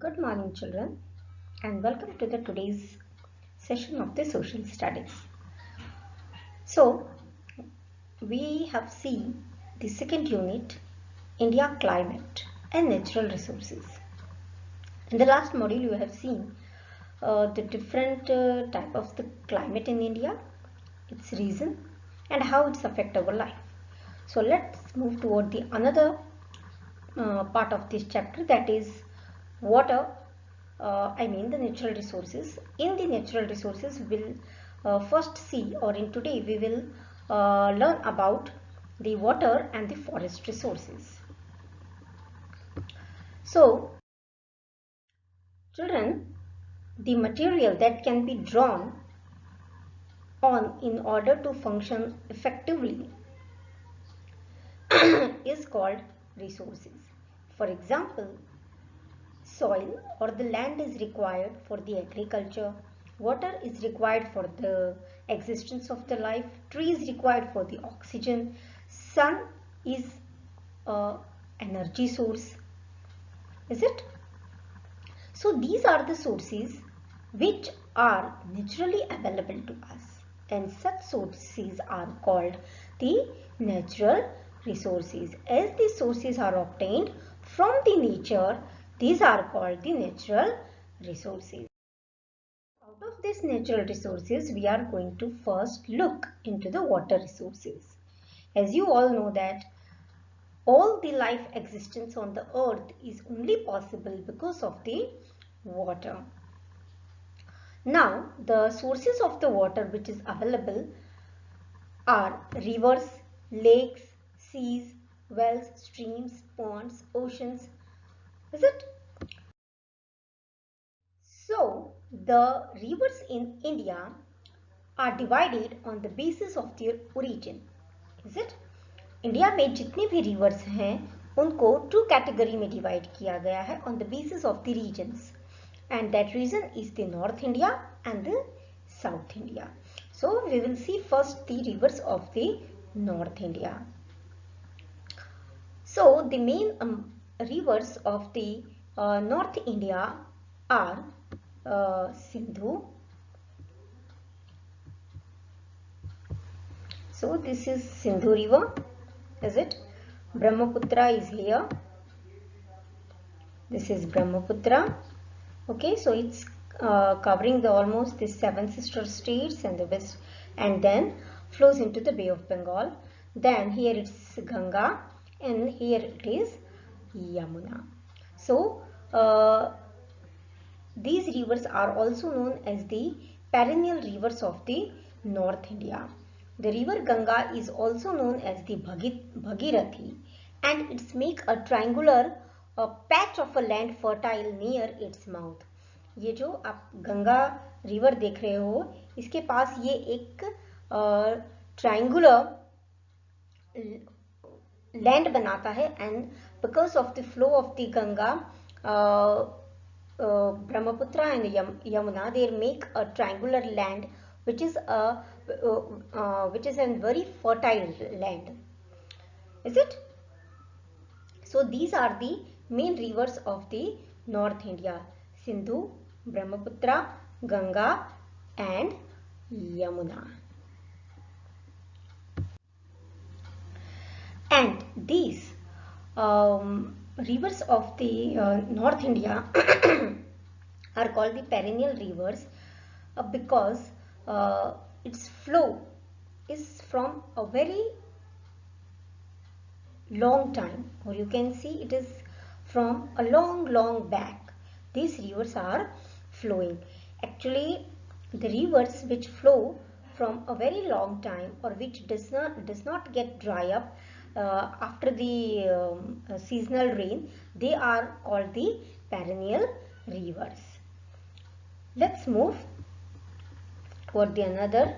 Good morning, children, and welcome to the today's session of the social studies. So, we have seen the second unit, India climate and natural resources. In the last module, you have seen the different type of the climate in India, its reason, and how it's affect our life. So, let's move toward the another part of this chapter, that is water. The natural resources. In the natural resources, we'll first see, or in today we will learn about the water and the forest resources. So, children, the material that can be drawn on in order to function effectively is called resources. For example, soil or the land is required for the agriculture, water is required for the existence of the life, tree is required for the oxygen, sun is a energy source, is it? So these are the sources which are naturally available to us, and such sources are called the natural resources. As these sources are obtained from the nature, these are called the natural resources. Out of these natural resources, we are going to first look into the water resources. As you all know that all the life existence on the earth is only possible because of the water. Now, the sources of the water which is available are rivers, lakes, seas, wells, streams, ponds, oceans. Is it? So, the rivers in India are divided on the basis of their origin. Is it? India में जितने भी reverse हैं उनको two category में divide किया गया है on the basis of the regions, and that region is the North India and the South India. So we will see first the rivers of the North India. So the main rivers of the North India are Sindhu. So this is Sindhu river, is it? Brahmaputra is here. This is Brahmaputra. Okay, so it's covering the almost the seven sister states and the west, and then flows into the Bay of Bengal. Then here it's Ganga, and here it is Yamuna. So these rivers are also known as the perennial rivers of the North India. The river Ganga is also known as the Bhagirathi, and it's make a triangular patch of a land fertile near its mouth. ये जो आप Ganga river देख रहे हो, इसके पास ये एक triangular land बनाता है, and because of the flow of the Ganga, Brahmaputra and Yamuna, they make a triangular land which is a very fertile land. Is it? So these are the main rivers of the North India: Sindhu, Brahmaputra, Ganga and Yamuna. And these rivers of the North India are called the perennial rivers because its flow is from a very long time, or you can see it is from a long back. These rivers are flowing. Actually, the rivers which flow from a very long time, or which does not get dry up after the seasonal rain, they are called the perennial rivers. Let's move toward the another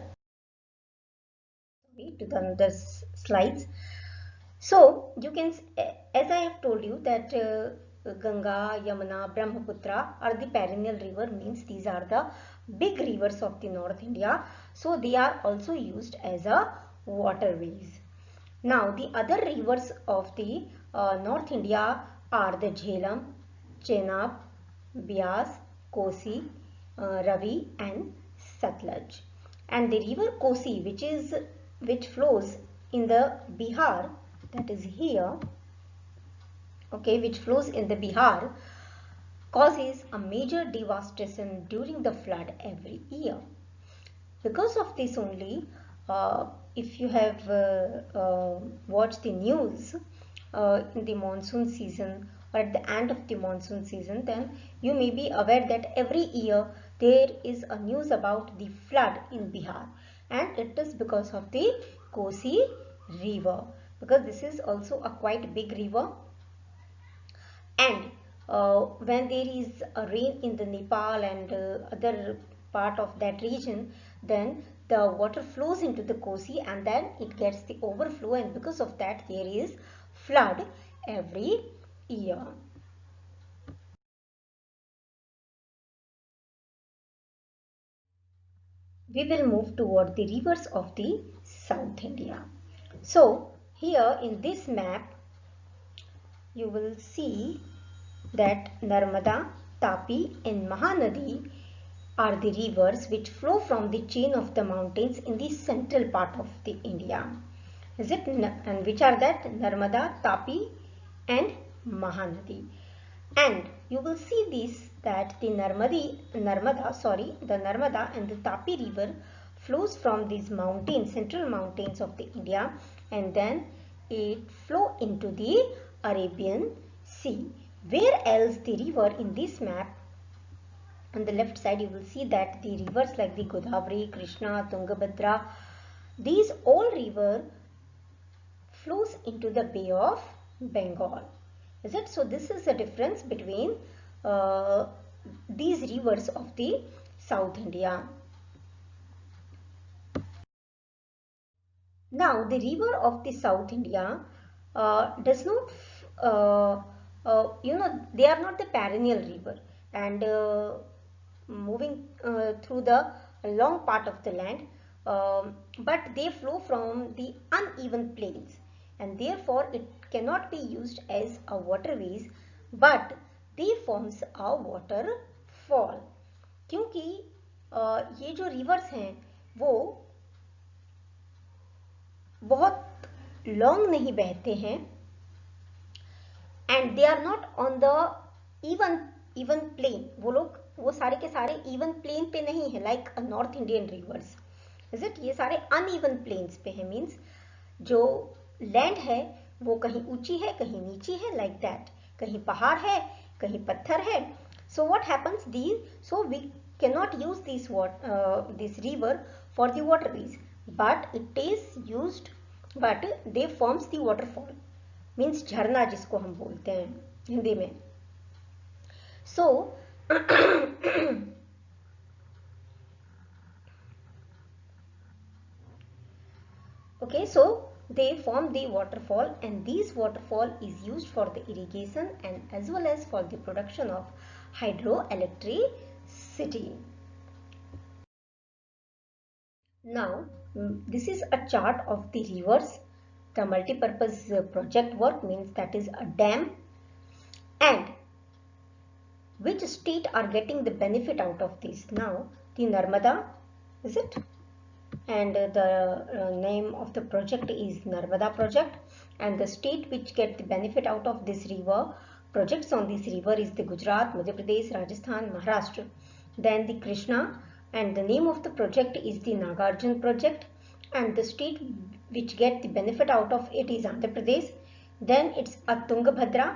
slides. So you can, as I have told you, that Ganga, Yamuna, Brahmaputra are the perennial river, means these are the big rivers of the North India. So they are also used as a waterways. Now the other rivers of the North India are the Jhelum, Chenab, Beas, Kosi, Ravi and Satluj. And the river Kosi, which flows in the Bihar, that is here, okay, which flows in the Bihar, causes a major devastation during the flood every year. Because of this only, if you have watched the news in the monsoon season or at the end of the monsoon season, then you may be aware that every year there is a news about the flood in Bihar, and it is because of the Kosi river, because this is also a quite big river. And when there is a rain in the Nepal and other part of that region, then the water flows into the Kosi and then it gets the overflow, and because of that there is flood every year. We will move toward the rivers of the South India. So here in this map you will see that Narmada, Tapi and Mahanadi are the rivers which flow from the chain of the mountains in the central part of the India. Is it? And which are that? Narmada, Tapi and Mahanadi. And you will see this, that the Narmada and the Tapi river flows from these mountains, central mountains of the India, and then it flow into the Arabian Sea. Where else the river in this map, on the left side you will see that the rivers like the Godavari, Krishna, Tungabhadra, these all river flows into the Bay of Bengal. Is it? So this is the difference between these rivers of the South India. Now the river of the South India does not, they are not the perennial river, and moving through the long part of the land, but they flow from the uneven plains, and therefore it cannot be used as a waterways, but they forms a waterfall. क्योंकि ये जो rivers हैं वो बहुत long नहीं बहते हैं, and they are not on the even plain, वो सारे के सारे इवन प्लेन पे नहीं है like north Indian rivers. Is it? ये सारे अनइवन प्लेन्स पे है, मीन्स जो लैंड है वो कहीं ऊंची है कहीं नीची है, लाइक दैट, कहीं पहाड़ है कहीं पत्थर है। So what happens these, so we cannot use this river for the waterways, but it is used, but they forms the waterfall, means झरना जिसको हम बोलते हैं हिंदी में। So okay, so they form the waterfall, and this waterfall is used for the irrigation and as well as for the production of hydroelectricity. Now this is a chart of the rivers. The multi-purpose project work, means that is a dam, and which state are getting the benefit out of this. Now the Narmada, is it? And the name of the project is Narmada project, and the state which get the benefit out of this river, projects on this river, is the Gujarat, Madhya Pradesh, Rajasthan, Maharashtra. Then the Krishna, and the name of the project is the Nagarjun project, and the state which get the benefit out of it is Andhra Pradesh. Then it's a Tungabhadra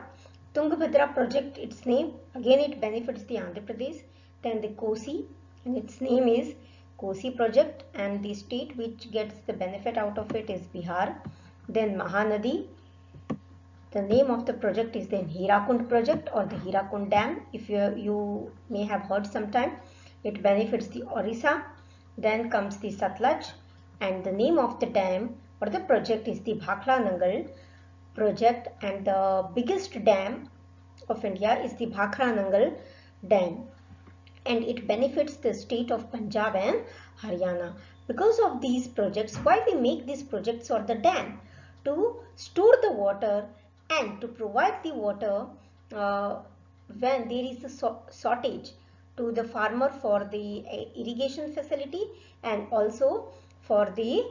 project, its name, again it benefits the Andhra Pradesh. Then the Kosi, and its name is Kosi project, and the state which gets the benefit out of it is Bihar. Then Mahanadi, the name of the project is the Hirakund project or the Hirakund dam, if you may have heard sometime. It benefits the Orissa. Then comes the Satluj, and the name of the dam or the project is the Bhakra Nangal project, and the biggest dam of India is the Bhakra Nangal dam, and it benefits the state of Punjab and Haryana. Because of these projects, why we make these projects or the dam? To store the water and to provide the water when there is a shortage to the farmer for the irrigation facility and also for the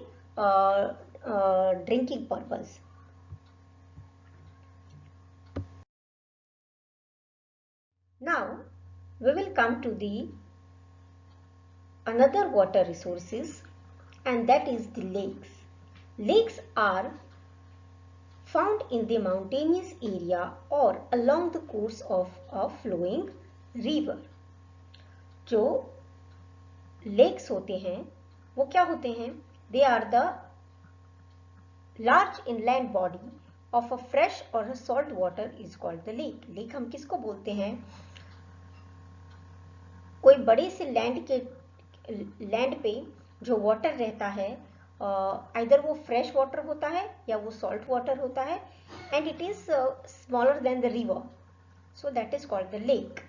drinking purpose. Now we will come to the another water resources, and that is the lakes. Lakes are found in the mountainous area or along the course of a flowing river. जो lakes होते हैं वो क्या होते हैं? They are the large inland body of a fresh or a salt water is called the lake. Lake हम किसको बोलते हैं? कोई बड़े से लैंड पे जो वाटर रहता है, आइदर वो फ्रेश वाटर होता है या वो सॉल्ट वाटर होता है, and it is smaller than the river, so that is called the lake.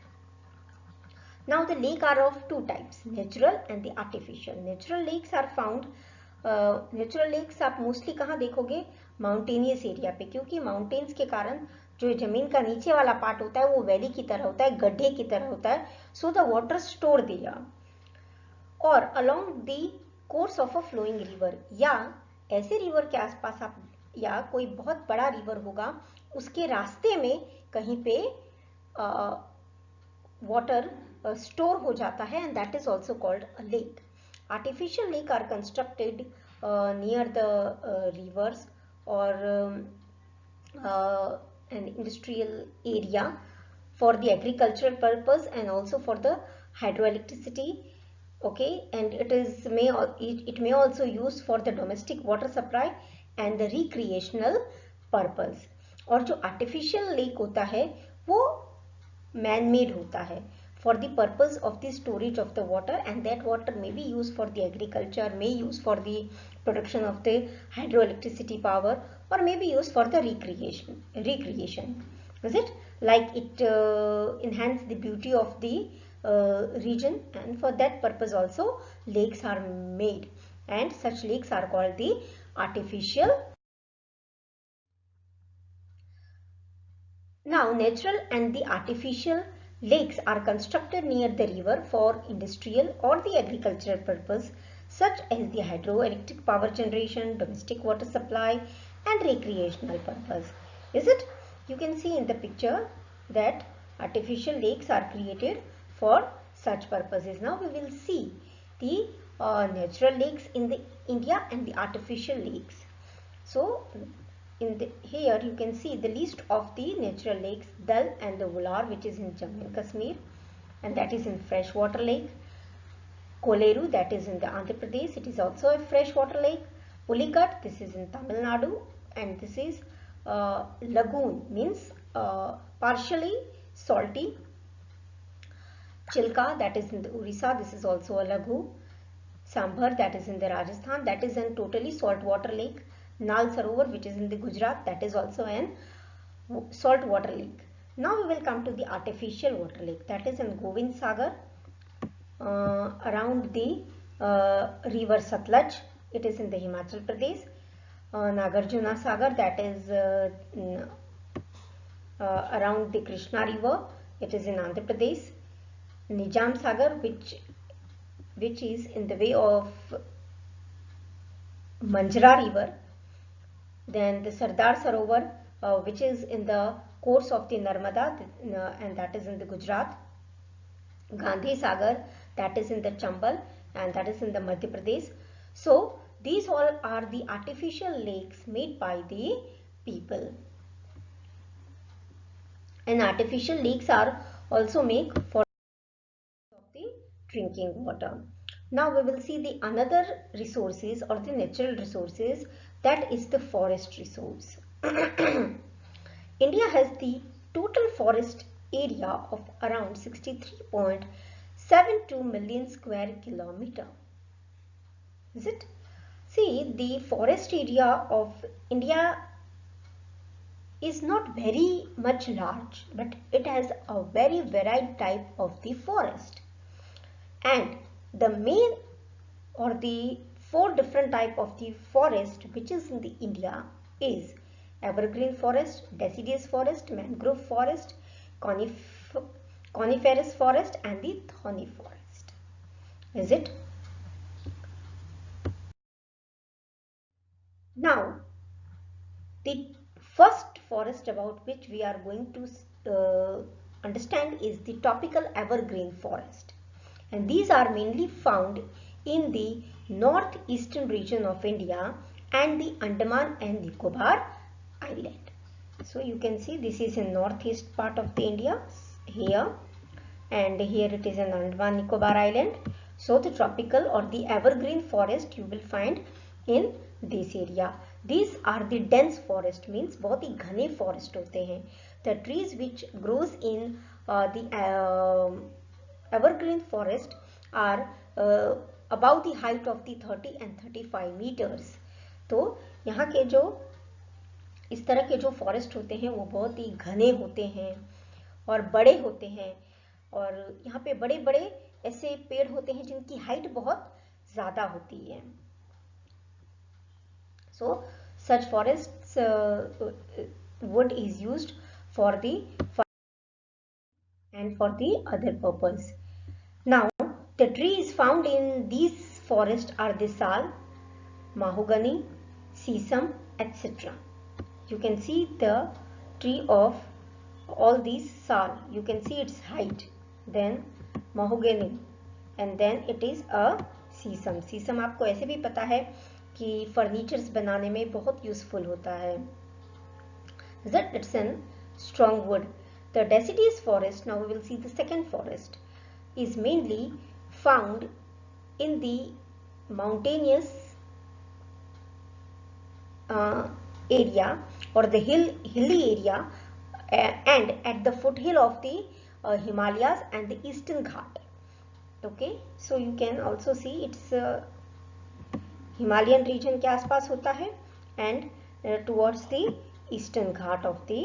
Now the lake are of two types, natural and the artificial. Natural lakes are found, natural lakes आप mostly कहाँ देखोगे? Mountainous area पे, क्योंकि mountains के कारण जो जमीन का नीचे वाला पार्ट होता है वो वैली की तरह होता है, गड्ढे की तरह होता है, so the water store there, और along the course of a flowing river, या ऐसे रिवर के आसपास आप, या कोई बहुत बड़ा रिवर होगा उसके रास्ते में कहीं पे वाटर स्टोर हो जाता है, and that is also called a lake. Artificial lake are constructed near the rivers और an industrial area for the agricultural purpose and also for the hydroelectricity. Okay, and it may also use for the domestic water supply and the recreational purpose. और जो artificial lake होता है वो man made होता है for the purpose of the storage of the water, and that water may be used for the agriculture, may use for the production of the hydroelectricity power, or may be used for the recreation. Is it? Like it enhance the beauty of the region, and for that purpose also lakes are made, and such lakes are called the artificial. Now natural and the artificial lakes are constructed near the river for industrial or the agricultural purpose, such as the hydroelectric power generation, domestic water supply and recreational purpose. Is it? You can see in the picture that artificial lakes are created for such purposes. Now we will see the natural lakes in the India and the artificial lakes. So here you can see the list of the natural lakes: Dal and the Vular, which is in Jammu and Kashmir, and that is in freshwater lake. Koleru, that is in the Andhra Pradesh, it is also a freshwater lake. Pulikat, this is in Tamil Nadu, and this is lagoon, means partially salty. Chilka, that is in the Orissa, this is also a lagoon. Sambhar, that is in the Rajasthan, that is a totally saltwater lake. Nal Sarovar, which is in the Gujarat, that is also an saltwater lake. Now we will come to the artificial water lake, that is in Govind Sagar, around the river Satluj, it is in the Himachal Pradesh. Nagarjuna Sagar, that is around the Krishna river, it is in Andhra Pradesh. Nizam Sagar, which is in the way of Manjra river. Then the Sardar Sarovar, which is in the course of the Narmada, and that is in the Gujarat. Gandhi Sagar, that is in the Chambal, and that is in the Madhya Pradesh. So these all are the artificial lakes made by the people. And artificial lakes are also made for the drinking water. Now we will see the another resources or the natural resources, that is the forest resource. India has the total forest area of around 63.72 million square kilometer. Is it? See, the forest area of India is not very much large, but it has a very varied type of the forest. And the main or the 4 different type of the forest which is in the India is evergreen forest, deciduous forest, mangrove forest, coniferous forest and the thorny forest. Is it? Now, the first forest about which we are going to understand is the tropical evergreen forest, and these are mainly found in the northeastern region of India and the Andaman and Nicobar island. So you can see this is in northeast part of the India here, and here it is in Andaman Nicobar island. So the tropical or the evergreen forest you will find in this area. These are the dense forest, means बहुत ही घने forest होते हैं. The trees which grows in the evergreen forest are above the height of the 30 and 35 meters. तो यहाँ के जो इस तरह के जो फॉरेस्ट होते हैं वो बहुत ही घने होते हैं और बड़े होते हैं, और यहाँ पे बड़े बड़े ऐसे पेड़ होते हैं जिनकी हाइट बहुत ज़्यादा होती है. So such forests wood is used for the and for the other purpose. Now the trees found in these forests are the sal, mahogany, sesame, etc. You can see the tree of all these sal. You can see its height, then mahogany, and then it is a sesame. Sesame आपको ऐसे भी पता है कि furnitures बनाने में बहुत useful होता है. It's a strong wood. The deciduous forest, now we will see the second forest, is mainly found in the mountainous area or the hilly area and at the foothill of the Himalayas and the Eastern Ghat. Okay, so you can also see it's Himalayan region के आसपास होता है and towards the eastern ghat of the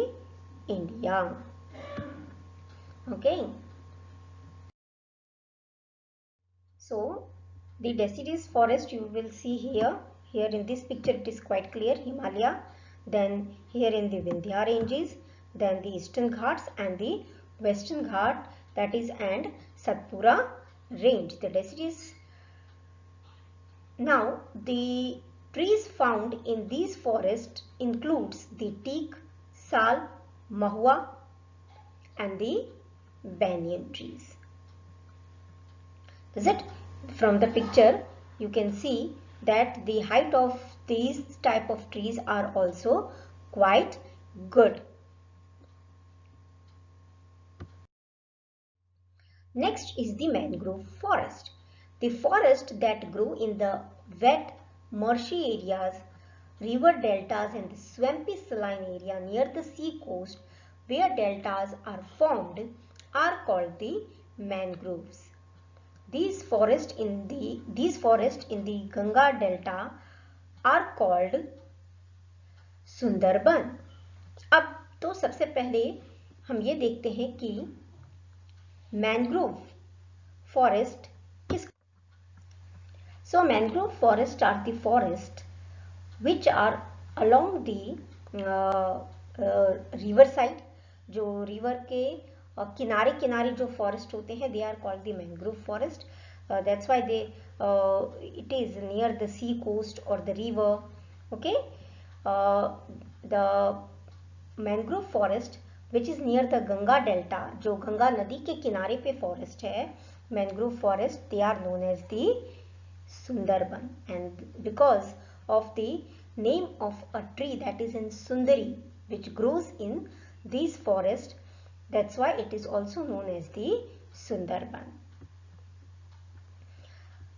India. Okay, so the deciduous forest you will see here in this picture it is quite clear. Himalaya, then here in the Vindhya ranges, then the eastern ghats and the western ghat, that is, and Satpura range. The deciduous. Now the trees found in these forests includes the teak, sal, mahua and the banyan trees. Is it? From the picture you can see that the height of these type of trees are also quite good. Next is the mangrove forest. The forest that grew in the wet, marshy areas, river deltas and the swampy saline area near the sea coast where deltas are formed are called the mangroves. These forests in the Ganga delta are called Sundarban. अब तो सबसे पहले हम ये देखते हैं कि mangrove forest किस. So mangrove forests are the forests which are along the river side. जो river के किनारे किनारे जो forest होते हैं they are called the mangrove forest. That's why it is near the sea coast or the river. Okay, the mangrove forest which is near the Ganga delta, जो गंगा नदी के किनारे पे forest है, mangrove forest, they are known as the Sundarban, and because of the name of a tree that is in Sundari which grows in these forests, that's why it is also known as the Sundarban.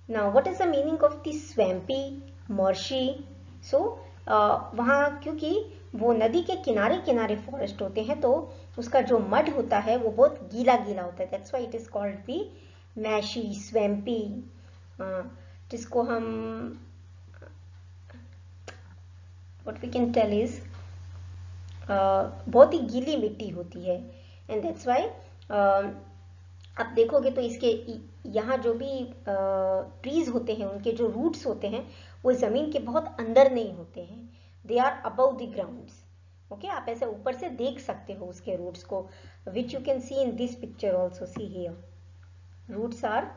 Now what is the meaning of the swampy, marshy? So वहाँ क्योंकि वो नदी के किनारे किनारे forest होते हैं तो उसका जो मड होता है वो बहुत गीला गीला होता है. That's why it is called the marshy, swampy, जिसको हम what we can tell is बहुत ही गीली मिट्टी होती है. एंड दैट्स व्हाई आप देखोगे तो इसके यहाँ जो भी ट्रीज होते हैं उनके जो रूट्स होते हैं वो जमीन के बहुत अंदर नहीं होते हैं, they are above the grounds. Okay, आप ऐसे ऊपर से देख सकते हो उसके रूट्स को, which you can see in this picture also. See here, roots are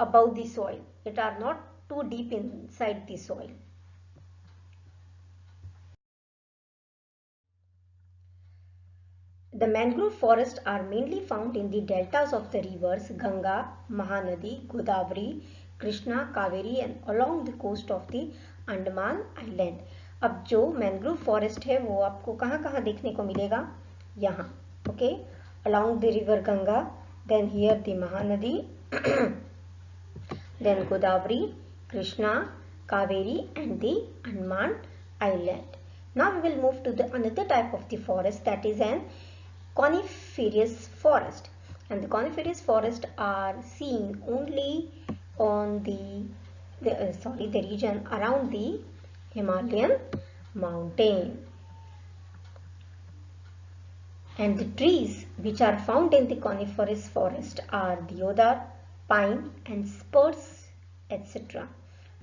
above the soil, it are not too deep inside the soil. The mangrove forests are mainly found in the deltas of the rivers Ganga, Mahanadi, Godavari, Krishna, Kaveri and along the coast of the Andaman Island. अब जो mangrove forest है वो आपको कहाँ कहाँ देखने को मिलेगा, यहाँ. Okay, along the river Ganga, then here the Mahanadi, then Godavari, Krishna, Kaveri and the Andaman Island. Now we will move to the another type of the forest, that is an coniferous forest, and the coniferous forest are seen only on the region around the Himalayan mountain. And the trees which are found in the coniferous forest are deodar, pine and spruce, etc.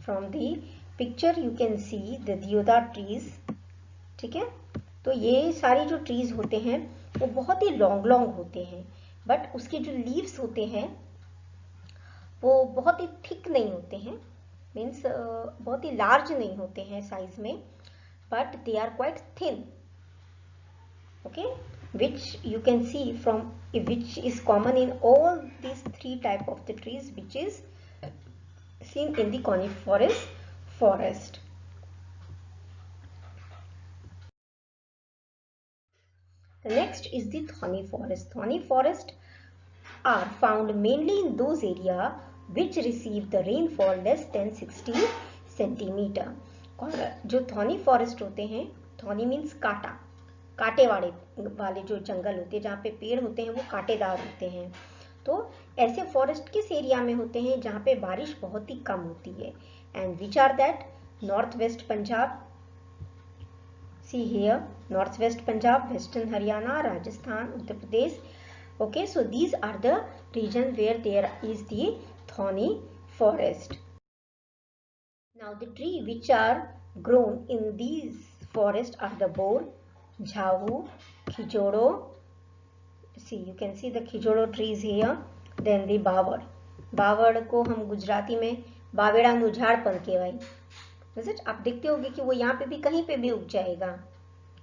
From the picture you can see the deodar trees. ठीक है, तो ये सारी जो trees होते हैं वो बहुत ही लॉन्ग लॉन्ग होते हैं, बट उसके जो लीव्स होते हैं वो बहुत ही थिक नहीं होते हैं, मीन्स बहुत ही लार्ज नहीं होते हैं साइज में, but they are quite thin. Okay, which you can see from, which is common in all these three type of the trees which is seen in the coniferous forest. The next is the thorny forest. Thorny forest are found mainly in those areas which receive the rainfall less than 60 centimeter. और जो thorny forest होते हैं, thorny means काटा, कांटे वाले जो जंगल होते हैं जहाँ पे पेड़ होते हैं वो कांटेदार होते हैं. तो ऐसे फॉरेस्ट किस एरिया में होते हैं जहाँ पे बारिश बहुत ही कम होती है, and which are that, north west Punjab, see here, north west Punjab, western Haryana, Rajasthan, Uttar Pradesh. Okay, so these are the region where there is the thorny forest. Now the tree which are grown in these forests are the bor, jhavu, khijodo. See, you can see the khijodo trees here. Then the बावड़, बावड़ को हम गुजराती में बावेड़ाનું ઝાડ પણ કહેવાય. आप देखते होंगे कि वो यहाँ पे भी कहीं पे भी उग जाएगा.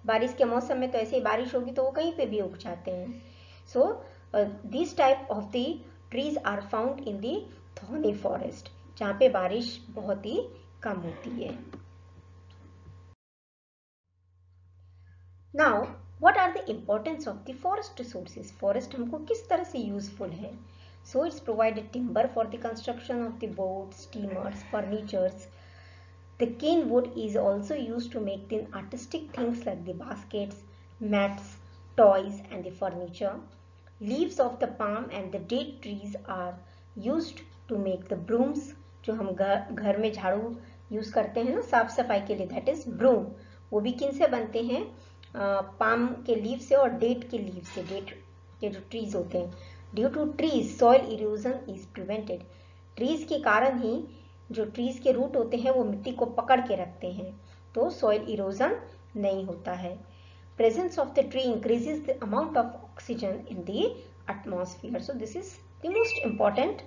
बारिश के मौसम में तो ऐसे ही बारिश होगी तो वो कहीं पे भी उग जाते हैं. So these type of the trees are found in the thorny forest, जहाँ पे बारिश बहुत ही कम होती है. Now what are the importance of the forest resources? Forest हमको किस तरह से useful है? So it's provided timber for the construction of the boats, steamers, furnitures. The cane wood is also used to make the artistic things like the baskets, mats, toys and the furniture. Leaves of the palm and the date trees are used to make the brooms. जो हम घर में झाड़ू use करते हैं ना साफ सफाई के लिए, that is broom. वो भी किन से बनते हैं, पाम के लीव से और डेट के लीव से. डेट के जो ट्रीज होते हैं, due to trees soil erosion is prevented. Trees के कारण ही जो ट्रीज के रूट होते हैं वो मिट्टी को पकड़ के रखते हैं, तो सॉइल इरोजन नहीं होता है. Presence of the tree increases the amount of oxygen in the atmosphere. So this is the most important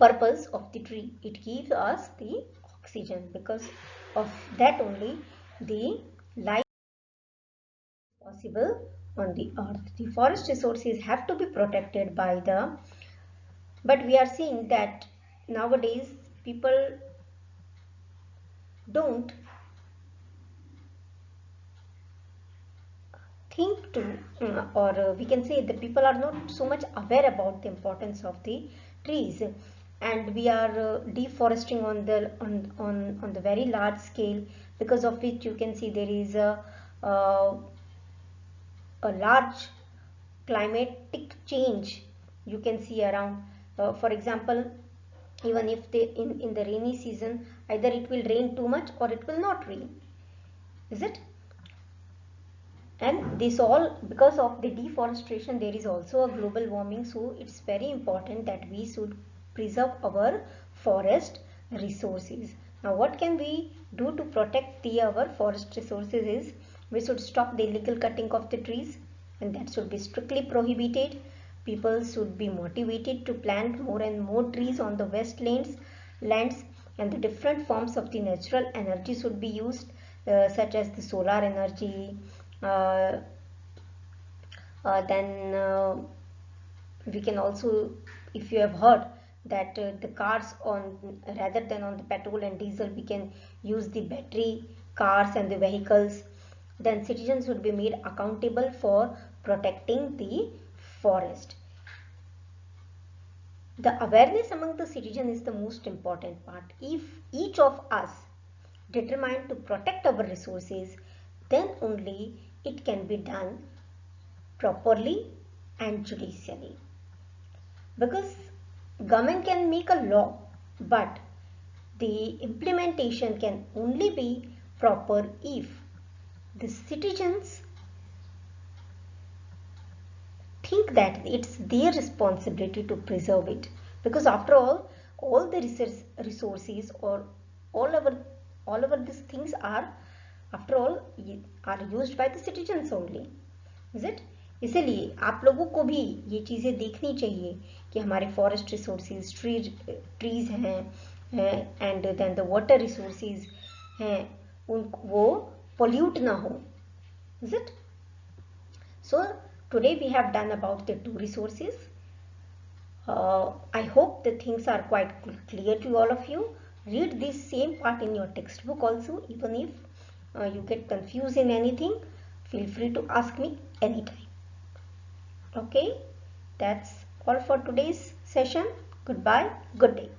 purpose of the tree. It gives us the oxygen. Because of that only the life is possible on the earth. The forest resources have to be protected by the, but we are seeing that nowadays people don't think to, or we can say the people are not so much aware about the importance of the trees, and we are deforesting on the very large scale, because of which you can see there is a large climatic change you can see around. For example, even if they in the rainy season, either it will rain too much or it will not rain, is it? And this all because of the deforestation. There is also a global warming, so it's very important that we should preserve our forest resources. Now what can we do to protect our forest resources is, we should stop the illegal cutting of the trees, and that should be strictly prohibited. People should be motivated to plant more and more trees on the wastelands lands, and the different forms of the natural energy should be used, such as the solar energy. uh, then we can also, if you have heard that the cars, on rather than on the petrol and diesel, we can use the battery cars and the vehicles. Then citizens would be made accountable for protecting the forest. The awareness among the citizen is the most important part. If each of us determined to protect our resources, then only it can be done properly and judicially. Because government can make a law, but the implementation can only be proper if the citizens think that it's their responsibility to preserve it. Because after all the resources, or all over these things are, after all, are used by the citizens only, is it? इसलिए आप लोगों को भी ये चीज़ें देखनी चाहिए कि हमारे फॉरेस्ट रिसोर्सेज, ट्रीज हैं and then the water resources हैं, उन वो पोल्यूट ना हो, is it? So today we have done about the two resources. I hope the things are quite clear to all of you. Read this same part in your textbook also. Even if you get confused in anything, feel free to ask me anytime. Okay, that's all for today's session. Goodbye, good day.